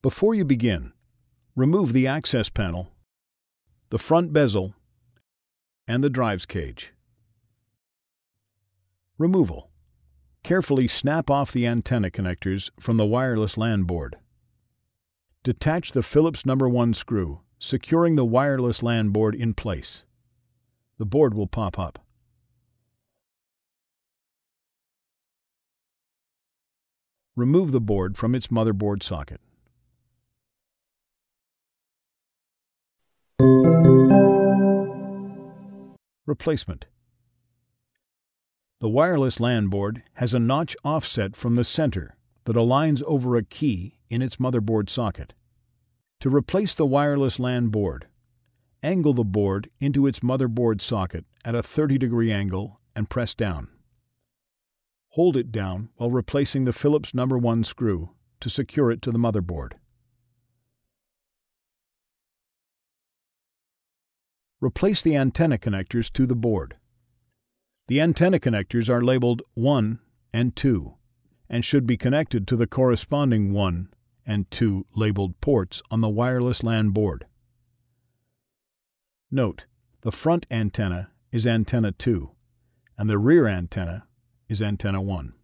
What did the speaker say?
Before you begin, remove the access panel, the front bezel, and the drives cage. Removal. Carefully snap off the antenna connectors from the wireless LAN board. Detach the Phillips No. 1 screw, securing the wireless LAN board in place. The board will pop up. Remove the board from its motherboard socket. Replacement. The wireless LAN board has a notch offset from the center that aligns over a key in its motherboard socket. To replace the wireless LAN board, angle the board into its motherboard socket at a 30-degree angle and press down. Hold it down while replacing the Phillips No. 1 screw to secure it to the motherboard. Replace the antenna connectors to the board. The antenna connectors are labeled 1 and 2 and should be connected to the corresponding 1 and 2 labeled ports on the wireless LAN board. Note, the front antenna is antenna 2 and the rear antenna is antenna 1.